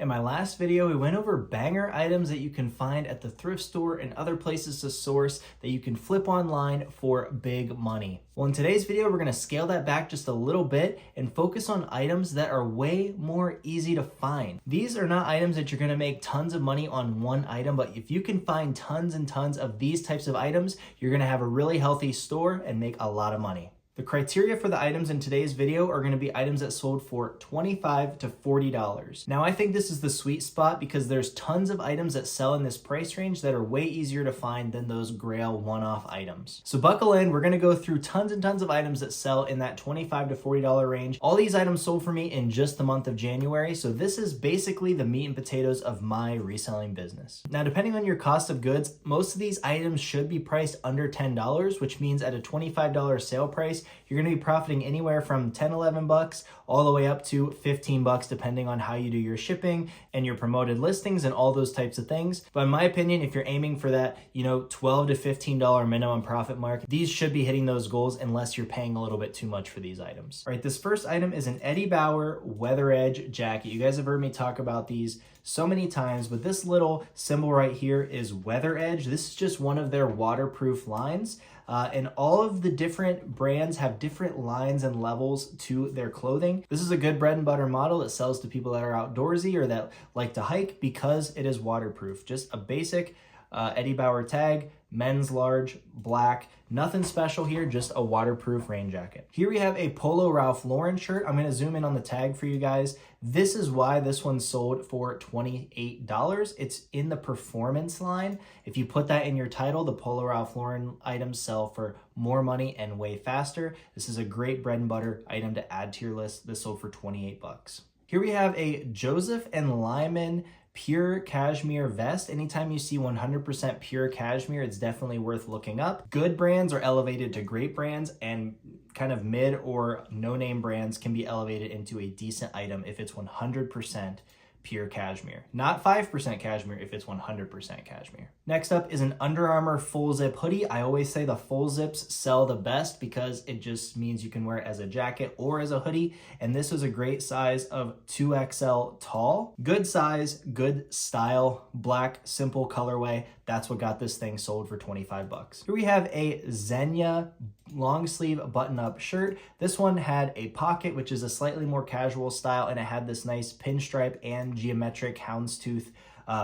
In my last video, we went over banger items that you can find at the thrift store and other places to source that you can flip online for big money. Well, in today's video, we're gonna scale that back just a little bit and focus on items that are way more easy to find. These are not items that you're gonna make tons of money on one item, but if you can find tons and tons of these types of items, you're gonna have a really healthy store and make a lot of money. The criteria for the items in today's video are going to be items that sold for $25 to $40. Now, I think this is the sweet spot because there's tons of items that sell in this price range that are way easier to find than those Grail one-off items. So buckle in, we're going to go through tons and tons of items that sell in that $25 to $40 range. All these items sold for me in just the month of January, so this is basically the meat and potatoes of my reselling business. Now, depending on your cost of goods, most of these items should be priced under $10, which means at a $25 sale price, you're going to be profiting anywhere from 10, 11 bucks all the way up to 15 bucks depending on how you do your shipping and your promoted listings and all those types of things. But in my opinion, if you're aiming for that, $12 to $15 minimum profit mark, these should be hitting those goals unless you're paying a little bit too much for these items. All right, this first item is an Eddie Bauer Weather Edge jacket. You guys have heard me talk about these so many times, but this little symbol right here is Weather Edge. This is just one of their waterproof lines. And all of the different brands have different lines and levels to their clothing. This is a good bread and butter model that sells to people that are outdoorsy or that like to hike because it is waterproof. Just a basic Eddie Bauer tag, men's large, black, nothing special here, just a waterproof rain jacket. Here we have a Polo Ralph Lauren shirt. I'm gonna zoom in on the tag for you guys. This is why this one sold for $28. It's in the performance line. If you put that in your title, the Polo Ralph Lauren items sell for more money and way faster. This is a great bread and butter item to add to your list. This sold for 28 bucks. Here we have a Joseph and Lyman pure cashmere vest. Anytime you see 100% pure cashmere, it's definitely worth looking up. Good brands are elevated to great brands, and kind of mid or no-name brands can be elevated into a decent item if it's 100% pure cashmere. Not 5% cashmere if it's 100% cashmere. Next up is an Under Armour full zip hoodie. I always say the full zips sell the best because it just means you can wear it as a jacket or as a hoodie. And this is a great size of 2XL tall. Good size, good style, black, simple colorway. That's what got this thing sold for 25 bucks. Here we have a Zegna long sleeve button-up shirt. This one had a pocket, which is a slightly more casual style, and it had this nice pinstripe and geometric houndstooth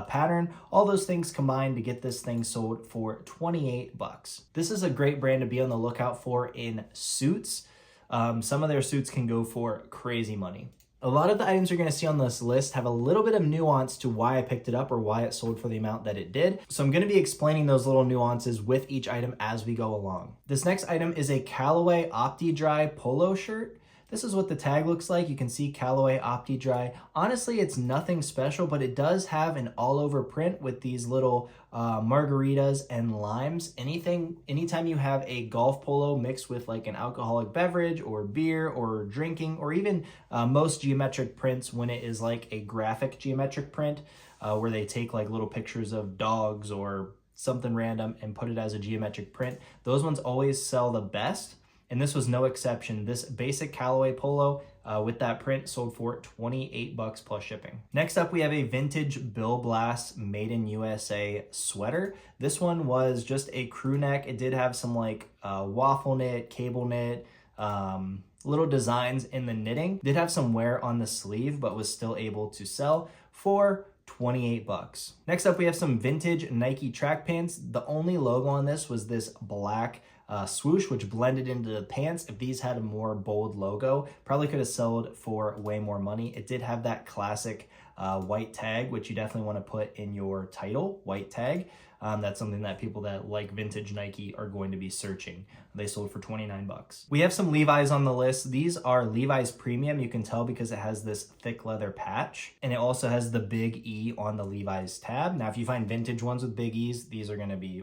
pattern. All those things combined to get this thing sold for 28 bucks. This is a great brand to be on the lookout for in suits. Some of their suits can go for crazy money. A lot of the items you're going to see on this list have a little bit of nuance to why I picked it up or why it sold for the amount that it did. So I'm going to be explaining those little nuances with each item as we go along. This next item is a Callaway Opti-Dry polo shirt. This is what the tag looks like. You can see Callaway Opti-Dry. Honestly, it's nothing special, but it does have an all-over print with these little margaritas and limes. Anytime you have a golf polo mixed with like an alcoholic beverage or beer or drinking, or even most geometric prints when it is like a graphic geometric print where they take like little pictures of dogs or something random and put it as a geometric print, those ones always sell the best. And this was no exception. This basic Callaway polo with that print sold for 28 bucks plus shipping. Next up, we have a vintage Bill Blass Made in USA sweater. This one was just a crew neck. It did have some like waffle knit, cable knit, little designs in the knitting. Did have some wear on the sleeve, but was still able to sell for 28 bucks. Next up, we have some vintage Nike track pants. The only logo on this was this black swoosh, which blended into the pants. If these had a more bold logo, probably could have sold for way more money. It did have that classic white tag, which you definitely want to put in your title, white tag. That's something that people that like vintage Nike are going to be searching. They sold for 29 bucks. We have some Levi's on the list. These are Levi's Premium. You can tell because it has this thick leather patch, and it also has the big E on the Levi's tab. Now, if you find vintage ones with big E's, these are going to be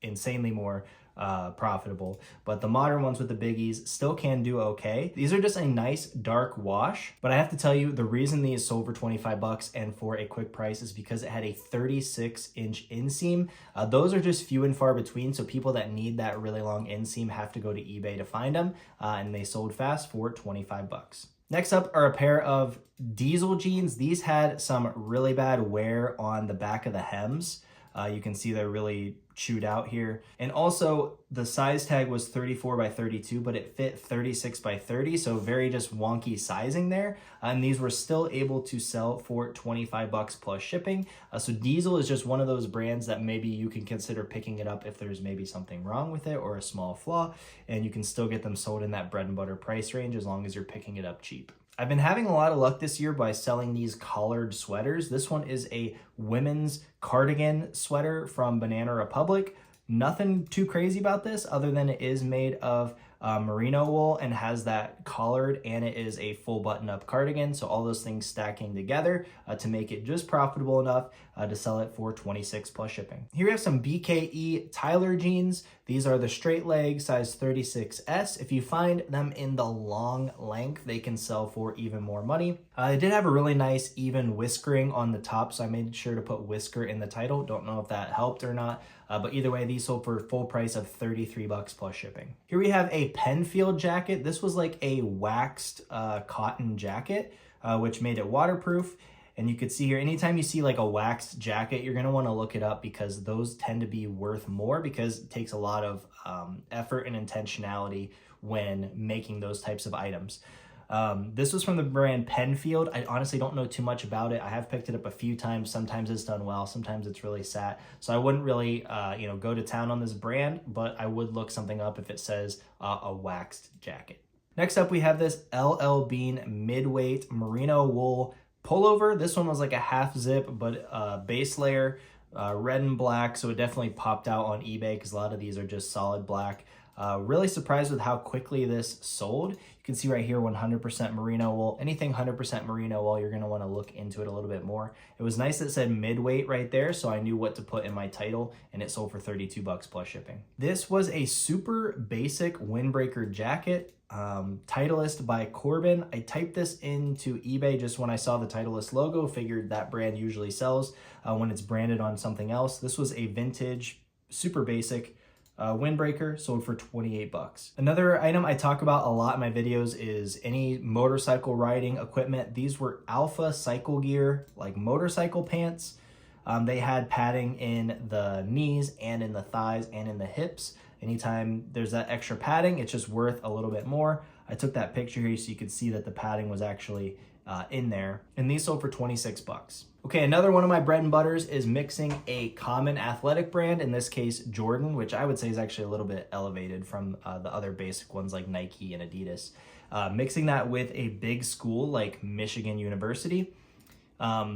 insanely more profitable, but the modern ones with the biggies still can do okay. These are just a nice dark wash, but I have to tell you, the reason these sold for 25 bucks and for a quick price is because it had a 36-inch inseam. Those are just few and far between, so people that need that really long inseam have to go to eBay to find them, and they sold fast for 25 bucks. Next up are a pair of Diesel jeans. These had some really bad wear on the back of the hems. You can see they're really chewed out here. And also the size tag was 34 by 32, but it fit 36 by 30. So very just wonky sizing there. And these were still able to sell for 25 bucks plus shipping. So Diesel is just one of those brands that maybe you can consider picking it up if there's maybe something wrong with it or a small flaw, and you can still get them sold in that bread and butter price range as long as you're picking it up cheap. I've been having a lot of luck this year by selling these collared sweaters. This one is a women's cardigan sweater from Banana Republic. Nothing too crazy about this other than it is made of merino wool and has that collared, and it is a full button-up cardigan. So all those things stacking together to make it just profitable enough to sell it for 26 plus shipping. Here we have some BKE Tyler jeans. These are the straight leg size 36S. If you find them in the long length, they can sell for even more money. They did have a really nice even whiskering on the top, so I made sure to put whisker in the title. Don't know if that helped or not. But either way, these sold for a full price of 33 bucks plus shipping. Here we have a Penfield jacket. This was like a waxed cotton jacket, which made it waterproof. And you could see here, anytime you see like a waxed jacket, you're gonna wanna look it up because those tend to be worth more because it takes a lot of effort and intentionality when making those types of items. This was from the brand Penfield. I honestly don't know too much about it. I have picked it up a few times. Sometimes it's done well, sometimes it's really sat. So I wouldn't really, go to town on this brand, but I would look something up if it says a waxed jacket. Next up, we have this LL Bean midweight merino wool pullover. This one was like a half zip, but base layer, red and black. So it definitely popped out on eBay because a lot of these are just solid black. Really surprised with how quickly this sold. You can see right here 100% merino wool. Anything 100% merino wool, you're going to want to look into it a little bit more. It was nice that it said midweight right there, so I knew what to put in my title, and it sold for 32 bucks plus shipping. This was a super basic windbreaker jacket. Titleist by Corbin. I typed this into eBay just when I saw the Titleist logo, figured that brand usually sells when it's branded on something else. This was a vintage, super basic windbreaker, sold for 28 bucks. Another item I talk about a lot in my videos is any motorcycle riding equipment. These were Alpha Cycle Gear, like motorcycle pants. They had padding in the knees and in the thighs and in the hips. Anytime there's that extra padding, it's just worth a little bit more. I took that picture here so you could see that the padding was actually in there, and these sold for 26 bucks. Okay, another one of my bread and butters is mixing a common athletic brand, in this case Jordan, which I would say is actually a little bit elevated from the other basic ones like Nike and Adidas. Mixing that with a big school like Michigan University.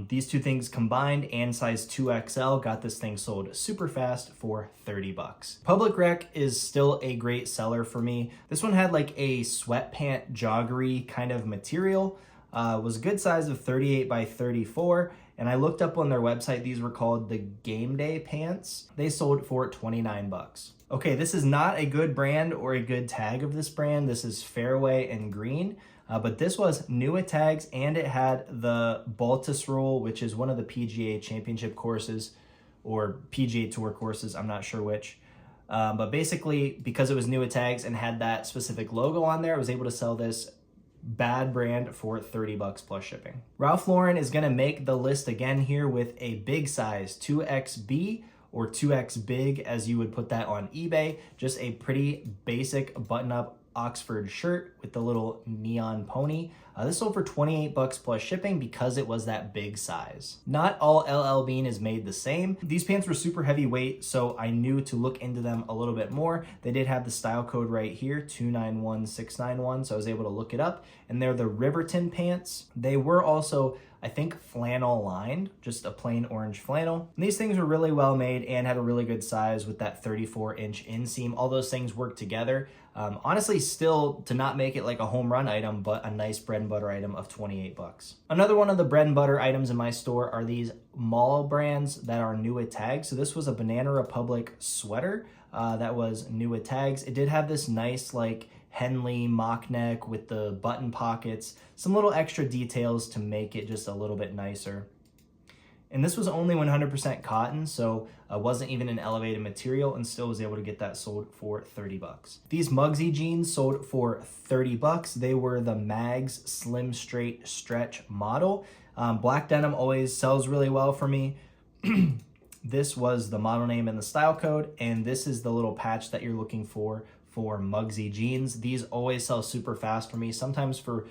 These two things combined and size 2XL got this thing sold super fast for 30 bucks. Public Rec is still a great seller for me. This one had like a sweatpant joggery kind of material. Was a good size of 38 by 34. And I looked up on their website, these were called the Game Day pants. They sold for 29 bucks. Okay, this is not a good brand or a good tag of this brand. This is Fairway and Green. But this was Nua tags, and it had the Baltusrol, which is one of the PGA Championship courses or PGA Tour courses, I'm not sure which. But basically, because it was Nua tags and had that specific logo on there, I was able to sell this bad brand for 30 bucks plus shipping. Ralph Lauren is going to make the list again here with a big size 2XB or 2X big, as you would put that on eBay. Just a pretty basic button-up Oxford shirt with the little neon pony. This sold for 28 bucks plus shipping because it was that big size. Not all LL Bean is made the same. These pants were super heavyweight, so I knew to look into them a little bit more. They did have the style code right here, 291691, so I was able to look it up. And they're the Riverton pants. They were also, I think, flannel lined, just a plain orange flannel. And these things were really well made and had a really good size with that 34-inch inseam. All those things work together. Honestly, still to not make it like a home run item, but a nice bread and butter item of 28 bucks. Another one of the bread and butter items in my store are these mall brands that are Nua tags. So this was a Banana Republic sweater that was Nua tags. It did have this nice like Henley mock neck with the button pockets, some little extra details to make it just a little bit nicer. And this was only 100% cotton, so wasn't even an elevated material, and still was able to get that sold for 30 bucks. These Mugsy jeans sold for 30 bucks. They were the Mags Slim Straight Stretch model. Black denim always sells really well for me. This was the model name and the style code, and this is the little patch that you're looking for Mugsy jeans. These always sell super fast for me, sometimes for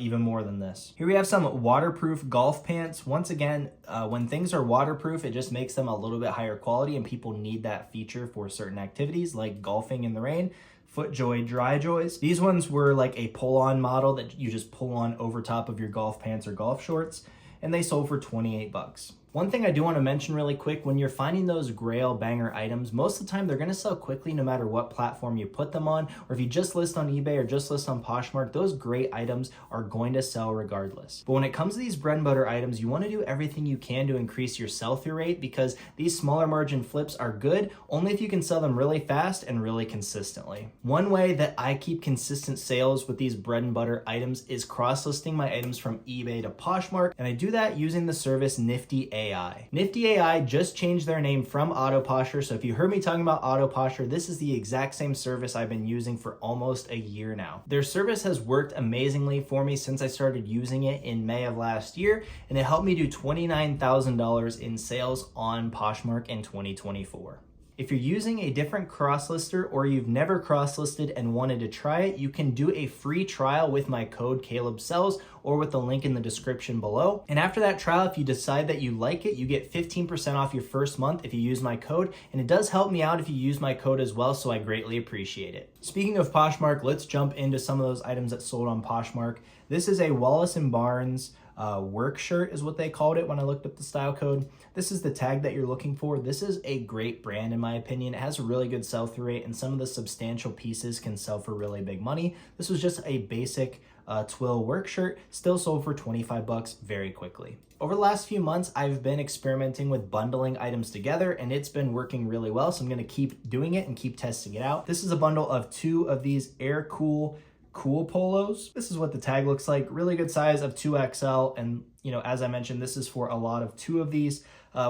even more than this. Here we have some waterproof golf pants. Once again, when things are waterproof, it just makes them a little bit higher quality, and people need that feature for certain activities like golfing in the rain. FootJoy Dry Joys. These ones were like a pull-on model that you just pull on over top of your golf pants or golf shorts, and they sold for 28 bucks. One thing I do want to mention really quick, when you're finding those Grail banger items, most of the time they're going to sell quickly no matter what platform you put them on, or if you just list on eBay or just list on Poshmark, those great items are going to sell regardless. But when it comes to these bread and butter items, you want to do everything you can to increase your sell-through rate, because these smaller margin flips are good only if you can sell them really fast and really consistently. One way that I keep consistent sales with these bread and butter items is cross-listing my items from eBay to Poshmark, and I do that using the service Nifty AI. Nifty AI just changed their name from Autoposher, so if you heard me talking about Autoposher, this is the exact same service I've been using for almost a year now. Their service has worked amazingly for me since I started using it in May of last year, and it helped me do $29,000 in sales on Poshmark in 2024. If you're using a different cross-lister or you've never cross-listed and wanted to try it, you can do a free trial with my code CalebSells or with the link in the description below. And after that trial, if you decide that you like it, you get 15% off your first month if you use my code. And it does help me out if you use my code as well, so I greatly appreciate it. Speaking of Poshmark, let's jump into some of those items that sold on Poshmark. This is a Wallace & Barnes work shirt is what they called it when I looked up the style code. This is the tag that you're looking for. This is a great brand in my opinion. It has a really good sell-through rate, and some of the substantial pieces can sell for really big money. This was just a basic twill work shirt, still sold for 25 bucks very quickly. Over the last few months, I've been experimenting with bundling items together, and it's been working really well, so I'm gonna keep doing it and keep testing it out. This is a bundle of 2 of these Air Cool polos. This is what the tag looks like. Really good size of 2XL, and as I mentioned, this is for a lot of 2 of these,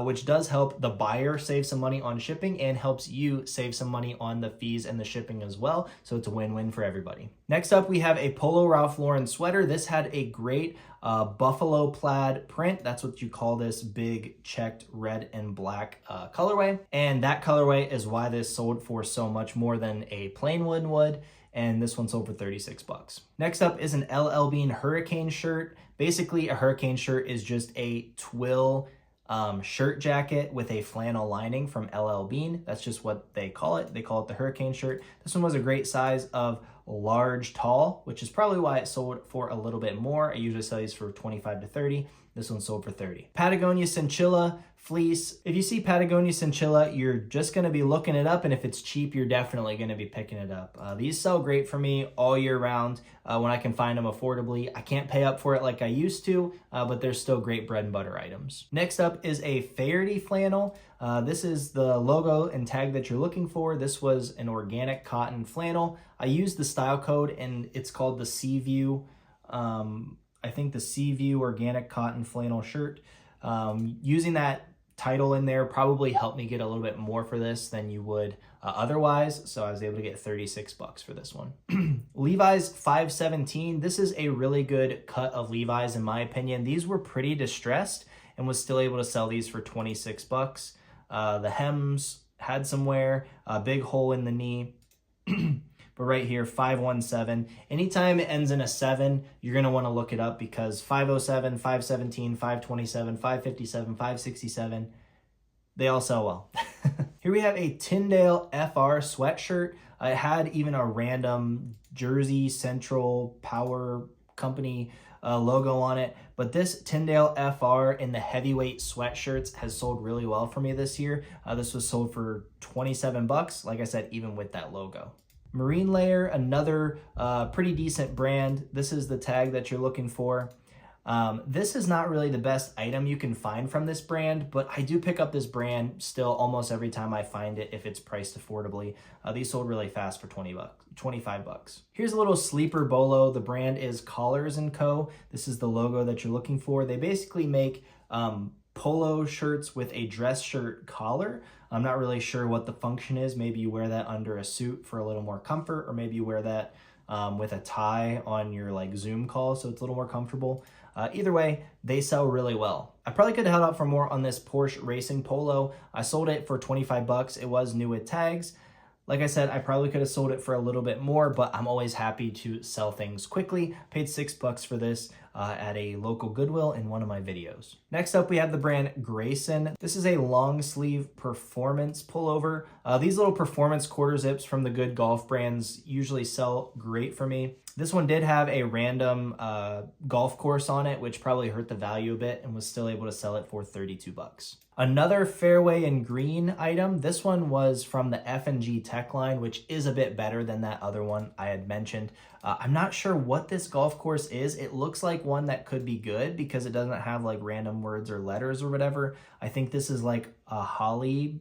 which does help the buyer save some money on shipping and helps you save some money on the fees and the shipping as well, so it's a win-win for everybody. Next up, we have a Polo Ralph Lauren sweater. This had a great buffalo plaid print. That's what you call this big checked red and black colorway, and that colorway is why this sold for so much more than a plain one would. And this one sold for 36 bucks. Next up is an LL Bean Hurricane shirt. Basically, a hurricane shirt is just a twill shirt jacket with a flannel lining from LL Bean. That's just what they call it. They call it the Hurricane shirt. This one was a great size of large tall, which is probably why it sold for a little bit more. I usually sell these for 25 to 30. This one sold for 30. Patagonia Cinchilla fleece. If you see Patagonia Cinchilla, you're just going to be looking it up, and if it's cheap, you're definitely going to be picking it up. These sell great for me all year round when I can find them affordably. I can't pay up for it like I used to, but they're still great bread and butter items. Next up is a Faherty flannel. This is the logo and tag that you're looking for. This was an organic cotton flannel. I used the style code, and it's called the Seaview. I think the Seaview organic cotton flannel shirt. Using that title in there probably helped me get a little bit more for this than you would otherwise, so I was able to get 36 bucks for this one. Levi's 517. This is a really good cut of Levi's in my opinion. These were pretty distressed and was still able to sell these for 26 bucks. The hems had some wear, a big hole in the knee. But right here, 517. Anytime it ends in a 7, you're going to want to look it up, because 507, 517, 527, 557, 567, they all sell well. Here we have a Tyndale FR sweatshirt. It had even a random Jersey Central Power Company logo on it, but this Tyndale FR in the heavyweight sweatshirts has sold really well for me this year. This was sold for 27 bucks, like I said, even with that logo. Marine Layer, another pretty decent brand. This is the tag that you're looking for. This is not really the best item you can find from this brand, but I do pick up this brand still almost every time I find it if it's priced affordably. These sold really fast for 25 bucks. Here's a little sleeper bolo. The brand is Collars & Co. This is the logo that you're looking for. They basically make polo shirts with a dress shirt collar. I'm not really sure what the function is. Maybe you wear that under a suit for a little more comfort, or maybe you wear that with a tie on your like Zoom call so it's a little more comfortable. Either way, they sell really well. I probably could have held out for more on this Porsche Racing Polo. I sold it for 25 bucks. It was new with tags. Like I said, I probably could have sold it for a little bit more, but I'm always happy to sell things quickly. Paid $6 for this at a local Goodwill in one of my videos. Next up, we have the brand Grayson. This is a long sleeve performance pullover. These little performance quarter zips from the good golf brands usually sell great for me. This one did have a random golf course on it, which probably hurt the value a bit, and was still able to sell it for 32 bucks. Another fairway and green item. This one was from the F&G Tech line, which is a bit better than that other one I had mentioned. I'm not sure what this golf course is. It looks like one that could be good because it doesn't have like random words or letters or whatever. I think this is like a holly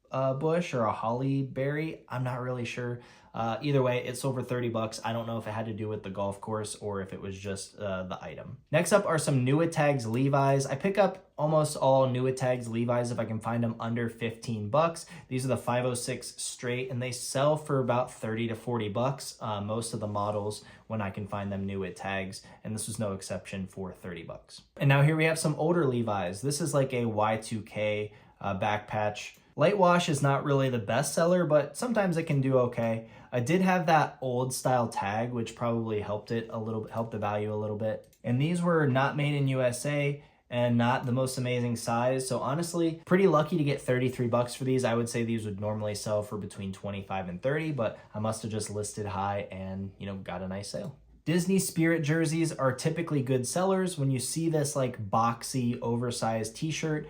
bush or a holly berry. I'm not really sure. Either way, it's over 30 bucks. I don't know if it had to do with the golf course or if it was just the item. Next up are some Newit Tags Levi's. I pick up almost all Newit Tags Levi's if I can find them under 15 bucks. These are the 506 straight, and they sell for about 30 to 40 bucks. Most of the models when I can find them Newit Tags, and this was no exception for 30 bucks. And now here we have some older Levi's. This is like a Y2K back patch. Light wash is not really the best seller, but sometimes it can do okay. I did have that old style tag, which probably helped it a little bit, helped the value a little bit. And these were not made in USA and not the most amazing size. So honestly, pretty lucky to get 33 bucks for these. I would say these would normally sell for between 25 and 30, but I must have just listed high and, you know, got a nice sale. Disney Spirit jerseys are typically good sellers. When you see this like boxy, oversized t-shirt,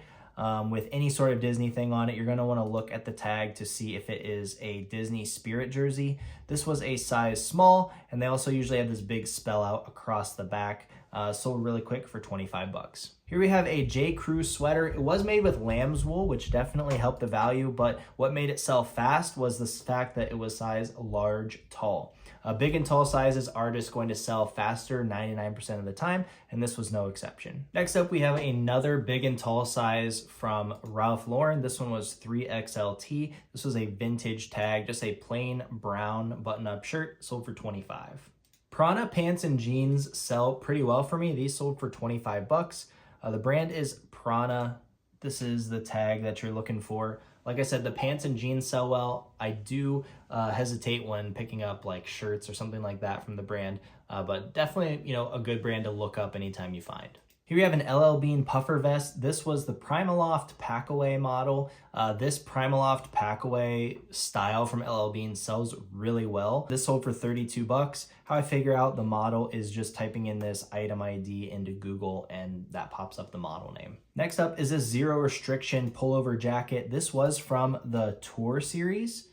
with any sort of Disney thing on it, you're going to want to look at the tag to see if it is a Disney Spirit jersey. This was a size small, and they also usually have this big spell out across the back. Sold really quick for 25 bucks. Here we have a J. Crew sweater. It was made with lamb's wool, which definitely helped the value, but what made it sell fast was the fact that it was size large, tall. Big and tall sizes are just going to sell faster 99% of the time, and this was no exception. Next up, we have another big and tall size from Ralph Lauren. This one was 3XLT. This was a vintage tag, just a plain brown button-up shirt, sold for 25. Prana pants and jeans sell pretty well for me. These sold for 25 bucks. The brand is Prana. This is the tag that you're looking for. Like I said, the pants and jeans sell well. I do hesitate when picking up like shirts or something like that from the brand, but definitely, you know, a good brand to look up anytime you find. Here we have an LL Bean puffer vest. This was the Primaloft Packaway model. This Primaloft Packaway style from LL Bean sells really well. This sold for 32 bucks. How I figure out the model is just typing in this item ID into Google and that pops up the model name. Next up is this Zero Restriction pullover jacket. This was from the Tour series,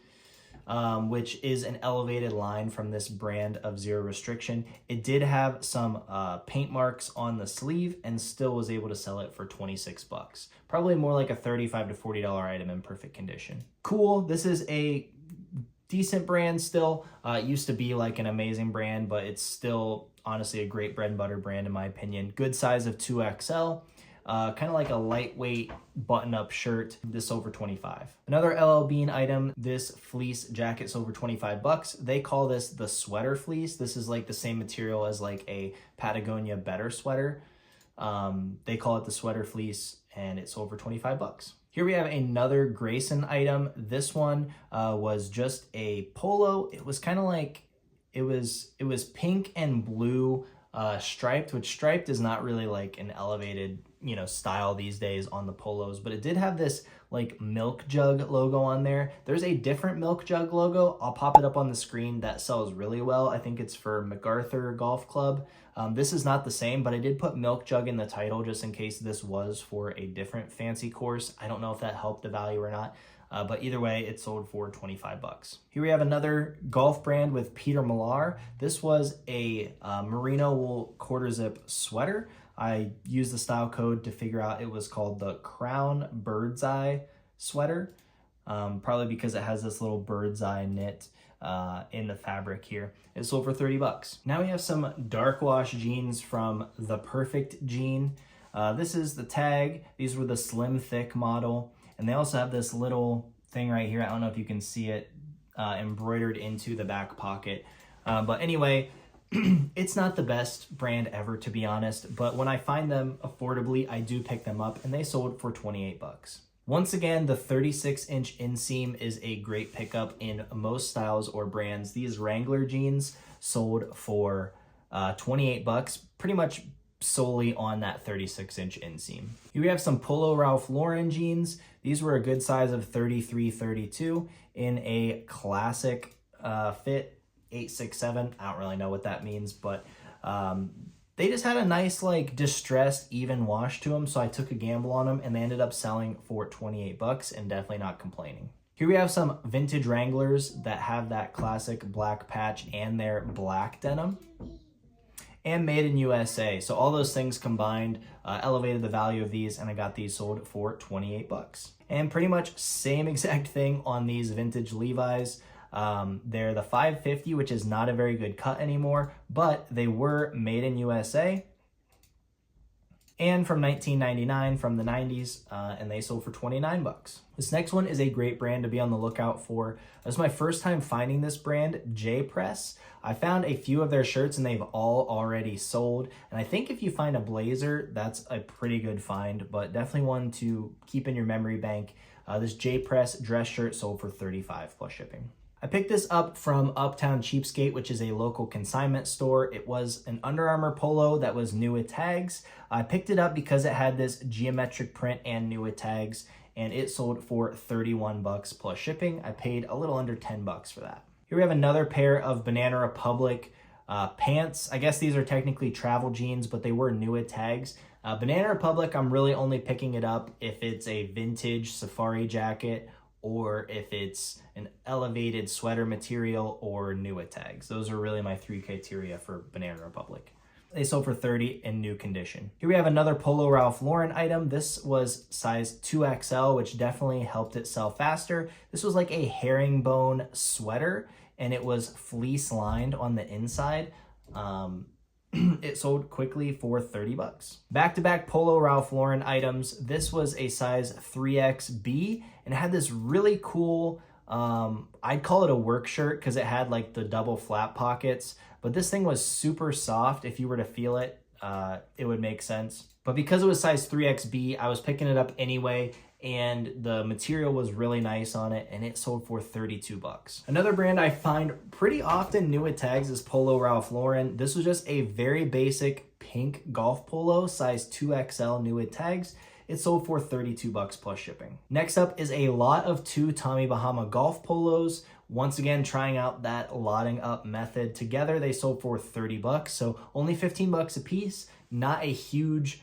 which is an elevated line from this brand of Zero Restriction. It did have some paint marks on the sleeve and still was able to sell it for 26 bucks. Probably more like a $35 to $40 item in perfect condition. Cool, this is a decent brand still. It used to be like an amazing brand, but it's still honestly a great bread and butter brand in my opinion. Good size of 2XL. Kind of like a lightweight button-up shirt. This sold for 25. Another LL Bean item, this fleece jacket sold for 25 bucks. They call this the sweater fleece. This is like the same material as like a Patagonia Better sweater. They call it the sweater fleece and it sold for 25 bucks. Here we have another Grayson item. This one was just a polo. It was kind of like, it was pink and blue striped, which striped is not really like an elevated, you know, style these days on the polos, but it did have this like milk jug logo on there. There's a different milk jug logo. I'll pop it up on the screen that sells really well. I think it's for MacArthur Golf Club. This is not the same, but I did put milk jug in the title just in case this was for a different fancy course. I don't know if that helped the value or not. But either way, it sold for 25 bucks. Here we have another golf brand with Peter Millar. This was a merino wool quarter zip sweater. I used the style code to figure out it was called the Crown Bird's Eye sweater, probably because it has this little bird's eye knit in the fabric here. It sold for 30 bucks. Now we have some dark wash jeans from The Perfect Jean. This is the tag. These were the slim thick model. And they also have this little thing right here. I don't know if you can see it embroidered into the back pocket. But anyway, it's not the best brand ever, to be honest. But when I find them affordably, I do pick them up, and they sold for 28 bucks. Once again, the 36-inch inseam is a great pickup in most styles or brands. These Wrangler jeans sold for 28 bucks, pretty much solely on that 36-inch inseam. Here we have some Polo Ralph Lauren jeans. These were a good size of 33-32 in a classic fit, 867. I don't really know what that means, but they just had a nice, like, distressed, even wash to them, so I took a gamble on them, and they ended up selling for 28 bucks, and definitely not complaining. Here we have some vintage Wranglers that have that classic black patch and their black denim, and made in USA. So all those things combined elevated the value of these, and I got these sold for 28 bucks. And pretty much same exact thing on these vintage Levi's. They're the 550, which is not a very good cut anymore, but they were made in USA and from 1999, from the 90s, and they sold for 29 bucks. This next one is a great brand to be on the lookout for. This is my first time finding this brand, J-Press. I found a few of their shirts and they've all already sold. And I think if you find a blazer, that's a pretty good find, but definitely one to keep in your memory bank. This J-Press dress shirt sold for 35 plus shipping. I picked this up from Uptown Cheapskate, which is a local consignment store. It was an Under Armour polo that was new with tags. I picked it up because it had this geometric print and new with tags, and it sold for 31 bucks plus shipping. I paid a little under 10 bucks for that. Here we have another pair of Banana Republic pants. I guess these are technically travel jeans, but they were new with tags. Banana Republic, I'm really only picking it up if it's a vintage safari jacket or if it's an elevated sweater material or new with tags. Those are really my three criteria for Banana Republic. They sold for 30 in new condition. Here we have another Polo Ralph Lauren item. This was size 2XL, which definitely helped it sell faster. This was like a herringbone sweater, and it was fleece lined on the inside. It sold quickly for 30 bucks. Back-to-back Polo Ralph Lauren items. This was a size 3XB, and it had this really cool, I'd call it a work shirt because it had like the double flap pockets, but this thing was super soft. If you were to feel it, it would make sense. But because it was size 3XB, I was picking it up anyway, and the material was really nice on it, and it sold for 32 bucks. Another brand I find pretty often new with tags is Polo Ralph Lauren. This was just a very basic pink golf polo, size 2XL new with tags. It sold for 32 bucks plus shipping. Next up is a lot of two Tommy Bahama golf polos. Once again, trying out that lotting up method. Together, they sold for 30 bucks, so only 15 bucks a piece. Not a huge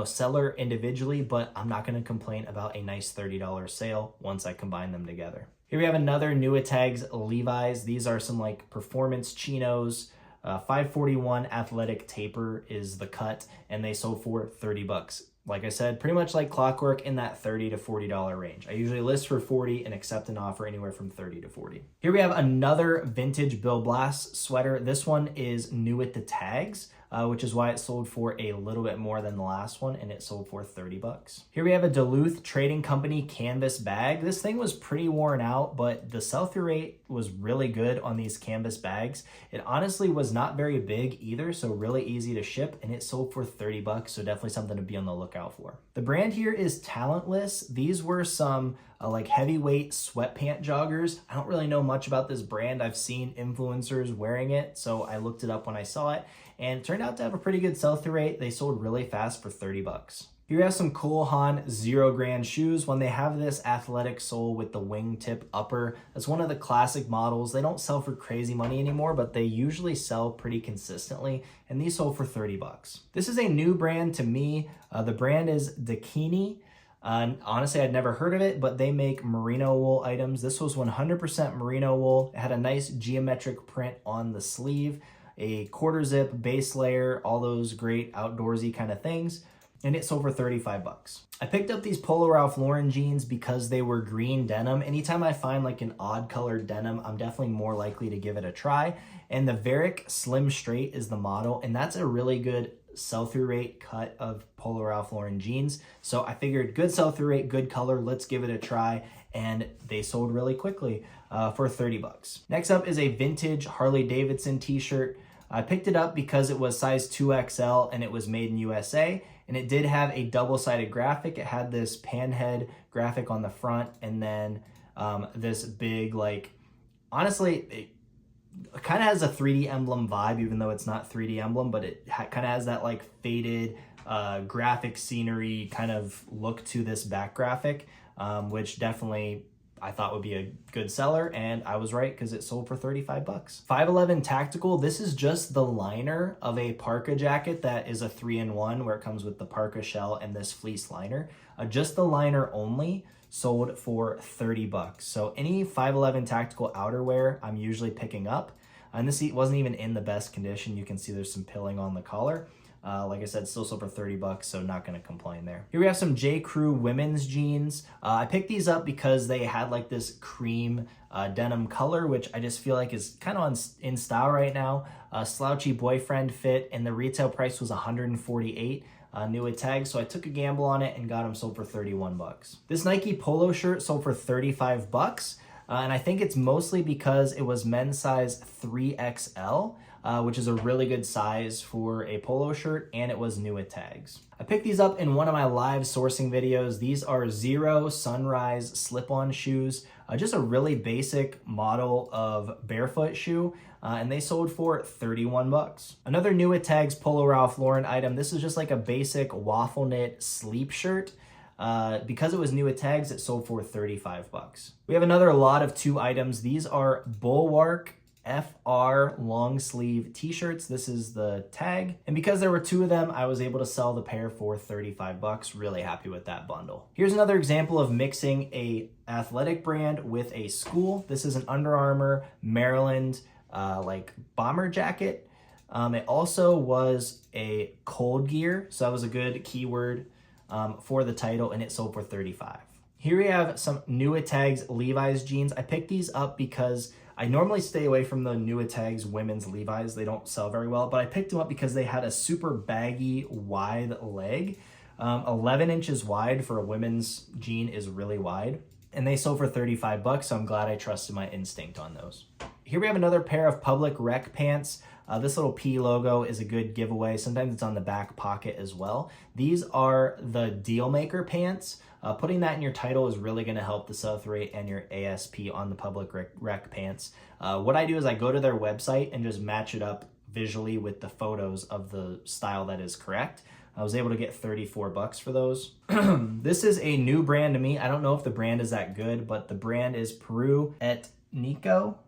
seller individually, but I'm not going to complain about a nice $30 sale once I combine them together. Here we have another new with tags Levi's. These are some like performance chinos. 541 athletic taper is the cut, and they sold for 30 bucks. Like I said, pretty much like clockwork in that $30 to $40 range. I usually list for 40 and accept an offer anywhere from 30 to 40. Here we have another vintage Bill Blass sweater. This one is new with the tags, which is why it sold for a little bit more than the last one, and it sold for 30 bucks. Here we have a Duluth Trading Company canvas bag. This thing was pretty worn out, but the sell-through rate was really good on these canvas bags. It honestly was not very big either, so really easy to ship, and it sold for 30 bucks, so definitely something to be on the lookout for. The brand here is Talentless. These were some like heavyweight sweatpant joggers. I don't really know much about this brand. I've seen influencers wearing it, so I looked it up when I saw it, and it turned out to have a pretty good sell-through rate. They sold really fast for 30 bucks. Here we have some Cole Haan 0 Grand shoes. When they have this athletic sole with the wingtip upper, that's one of the classic models. They don't sell for crazy money anymore, but they usually sell pretty consistently, and these sold for 30 bucks. This is a new brand to me. The brand is Dakini. Honestly, I'd never heard of it, but they make merino wool items. This was 100% merino wool. It had a nice geometric print on the sleeve, a quarter zip base layer, all those great outdoorsy kind of things, and it sold for 35 bucks. I picked up these Polo Ralph Lauren jeans because they were green denim. Anytime I find like an odd colored denim, I'm definitely more likely to give it a try. And the Varick Slim Straight is the model, and that's a really good sell-through rate cut of Polo Ralph Lauren jeans. So I figured good sell-through rate, good color, let's give it a try. And they sold really quickly for 30 bucks. Next up is a vintage Harley Davidson t-shirt. I picked it up because it was size 2XL and it was made in USA. And it did have a double-sided graphic. It had this panhead graphic on the front and then this big, like, honestly, it kind of has a 3D emblem vibe, even though it's not 3D emblem, but it kind of has that like faded graphic scenery kind of look to this back graphic, which definitely I thought would be a good seller, and I was right because it sold for 35 bucks. 511 Tactical, this is just the liner of a parka jacket that is a 3-in-1 where it comes with the parka shell and this fleece liner. Just the liner only sold for 30 bucks. So any 511 Tactical outerwear I'm usually picking up. And this wasn't even in the best condition. You can see there's some pilling on the collar. Like I said, still sold for 30 bucks, so not gonna complain there. Here we have some J. Crew women's jeans. I picked these up because they had like this cream denim color, which I just feel like is kind of in style right now. Slouchy boyfriend fit, and the retail price was $148. New at tag, so I took a gamble on it and got them sold for 31 bucks. This Nike polo shirt sold for 35 bucks, and I think it's mostly because it was men's size 3XL, which is a really good size for a polo shirt, and it was new at tags. I picked these up in one of my live sourcing videos. These are Zero Sunrise slip-on shoes, just a really basic model of barefoot shoe. And they sold for 31 bucks. Another new at tags Polo Ralph Lauren item. This is just like a basic waffle knit sleep shirt. Because it was new at tags, it sold for 35 bucks. We have another lot of 2 items. These are Bulwark FR long sleeve t-shirts. This is the tag. And because there were 2 of them, I was able to sell the pair for 35 bucks. Really happy with that bundle. Here's another example of mixing a athletic brand with a school. This is an Under Armour Maryland like bomber jacket. It also was a cold gear, so that was a good keyword for the title, and it sold for 35. Here we have some new at tags Levi's jeans. I picked these up because I normally stay away from the new at tags women's Levi's. They don't sell very well, but I picked them up because they had a super baggy wide leg. 11 inches wide for a women's jean is really wide, and they sold for 35 bucks, so I'm glad I trusted my instinct on those. Here we have another pair of Public Rec pants. This little P logo is a good giveaway. Sometimes it's on the back pocket as well. These are the Deal Maker pants. Putting that in your title is really going to help the sell-through rate and your ASP on the Public Rec pants. What I do is I go to their website and just match it up visually with the photos of the style that is correct. I was able to get 34 bucks for those. This is a new brand to me. I don't know if the brand is that good, but the brand is Peru et Nico.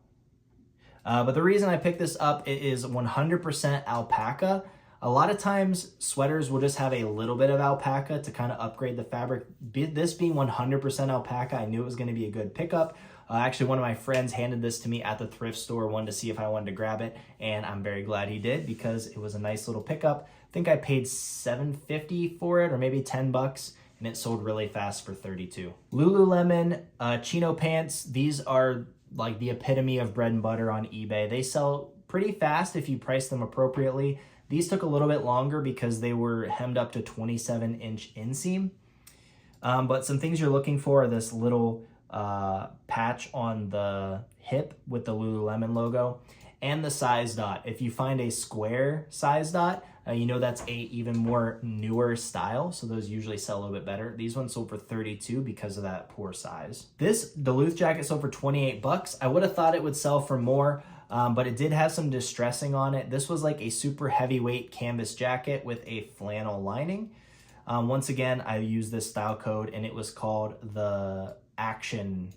But the reason I picked this up, it is 100% alpaca. A lot of times sweaters will just have a little bit of alpaca to kind of upgrade the fabric. This being 100% alpaca, I knew it was going to be a good pickup. Actually, one of my friends handed this to me at the thrift store, wanted to see if I wanted to grab it, and I'm very glad he did because it was a nice little pickup. I think I paid $7.50 for it, or maybe 10 bucks, and it sold really fast for 32. Lululemon chino pants. These are like the epitome of bread and butter on eBay. They sell pretty fast if you price them appropriately. These took a little bit longer because they were hemmed up to 27-inch inseam. But some things you're looking for are this little patch on the hip with the Lululemon logo and the size dot. If you find a square size dot, you know that's a even more newer style, so those usually sell a little bit better. These ones sold for 32 because of that poor size. This Duluth jacket sold for 28 bucks. I would have thought it would sell for more, but it did have some distressing on it. This was like a super heavyweight canvas jacket with a flannel lining. Once again, I used this style code, and it was called the Action,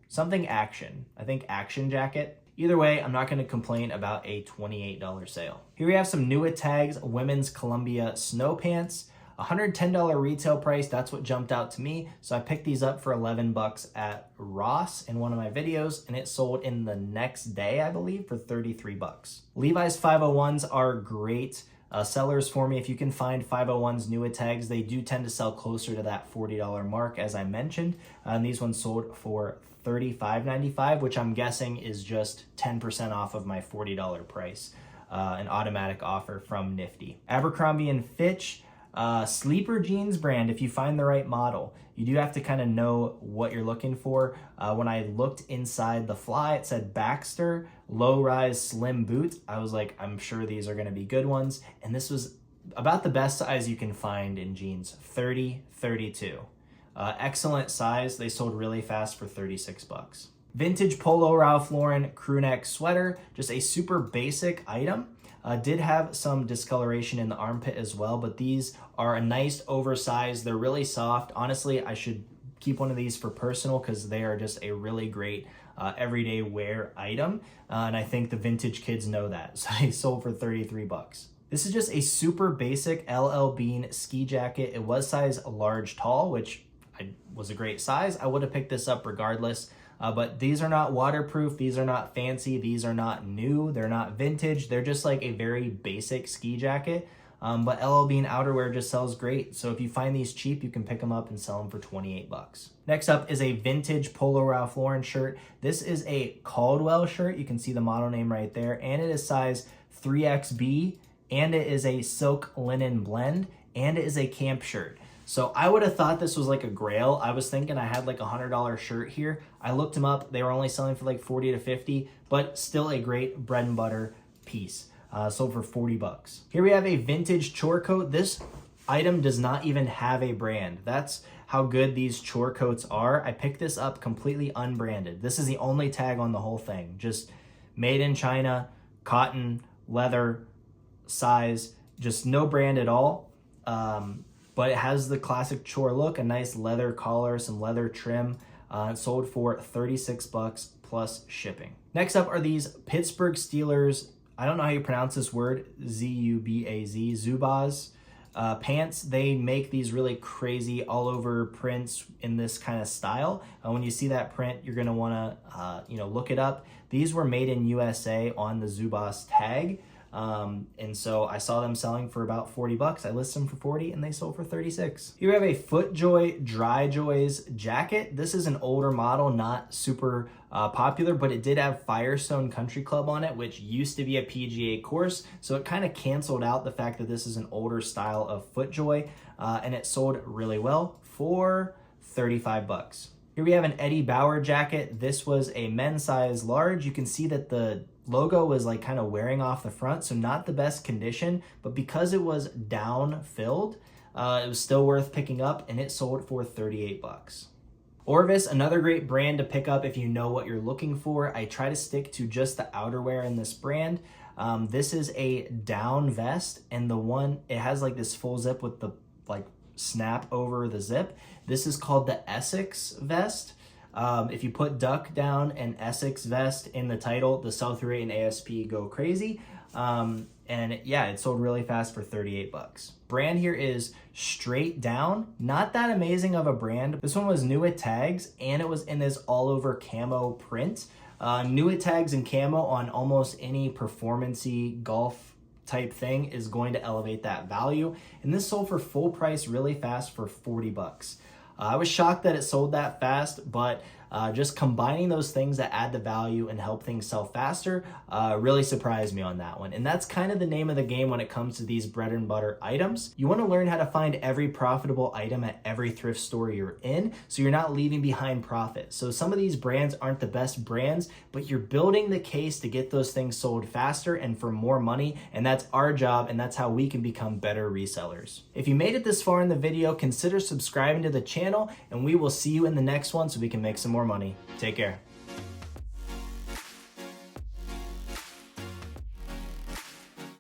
something Action. I think Action jacket. Either way, I'm not going to complain about a $28 sale. Here we have some new at tags women's Columbia snow pants. $110 retail price, that's what jumped out to me. So I picked these up for 11 bucks at Ross in one of my videos, and it sold in the next day, I believe, for 33 bucks. Levi's 501s are great sellers for me. If you can find 501s new at tags, they do tend to sell closer to that $40 mark, as I mentioned. And these ones sold for $35.95, which I'm guessing is just 10% off of my $40 price. an automatic offer from Nifty. Abercrombie and Fitch, sleeper jeans brand if you find the right model. You do have to kind of know what you're looking for. When I looked inside the fly, it said Baxter low-rise slim boot. I was like, I'm sure these are going to be good ones. And this was about the best size you can find in jeans, 30, 32. Excellent size. They sold really fast for 36 bucks. Vintage Polo Ralph Lauren crew neck sweater, just a super basic item. Did have some discoloration in the armpit as well, but these are a nice oversized. They're really soft. Honestly, I should keep one of these for personal because they are just a really great everyday wear item. And I think the vintage kids know that. So they sold for 33 bucks. This is just a super basic LL Bean ski jacket. It was size large tall, which was a great size. I would have picked this up regardless. But these are not waterproof. These are not fancy. These are not new. They're not vintage. They're just like a very basic ski jacket. But LL Bean outerwear just sells great. So if you find these cheap, you can pick them up and sell them for 28 bucks. Next up is a vintage Polo Ralph Lauren shirt. This is a Caldwell shirt. You can see the model name right there. And it is size 3XB. And it is a silk linen blend. And it is a camp shirt. So I would have thought this was like a grail. I was thinking I had like a $100 shirt here. I looked them up. They were only selling for like 40 to 50, but still a great bread and butter piece. Sold for 40 bucks. Here we have a vintage chore coat. This item does not even have a brand. That's how good these chore coats are. I picked this up completely unbranded. This is the only tag on the whole thing. Just made in China, cotton, leather, size, just no brand at all. But it has the classic chore look, a nice leather collar, some leather trim. Sold for 36 bucks plus shipping. Next up are these Pittsburgh Steelers, I don't know how you pronounce this word, Z-U-B-A-Z, Zubaz pants. They make these really crazy all over prints in this kind of style. When you see that print, you're gonna wanna look it up. These were made in USA on the Zubaz tag. And so I saw them selling for about 40 bucks. I listed them for 40 and they sold for 36. Here we have a FootJoy Dry Joys jacket. This is an older model, not super popular, but it did have Firestone Country Club on it, which used to be a PGA course. So it kind of canceled out the fact that this is an older style of FootJoy, and it sold really well for 35 bucks. Here we have an Eddie Bauer jacket. This was a men's size large. You can see that the logo was like kind of wearing off the front, so not the best condition, but because it was down filled, it was still worth picking up, and it sold for 38 bucks. Orvis, another great brand to pick up if you know what you're looking for. I try to stick to just the outerwear in this brand. This is a down vest, and it has like this full zip with the like snap over the zip. This is called the Essex vest. If you put duck down and Essex vest in the title, the sell-through rate and ASP go crazy. It sold really fast for 38 bucks. Brand here is Straight Down. Not that amazing of a brand. This one was new at tags, and it was in this all over camo print. New at tags and camo on almost any performance-y golf type thing is going to elevate that value. And this sold for full price really fast for 40 bucks. I was shocked that it sold that fast, but just combining those things that add the value and help things sell faster really surprised me on that one. And that's kind of the name of the game when it comes to these bread and butter items. You want to learn how to find every profitable item at every thrift store you're in, so you're not leaving behind profit. So some of these brands aren't the best brands, but you're building the case to get those things sold faster and for more money, and that's our job, and that's how we can become better resellers. If you made it this far in the video, consider subscribing to the channel, and we will see you in the next one so we can make some more money. Take care.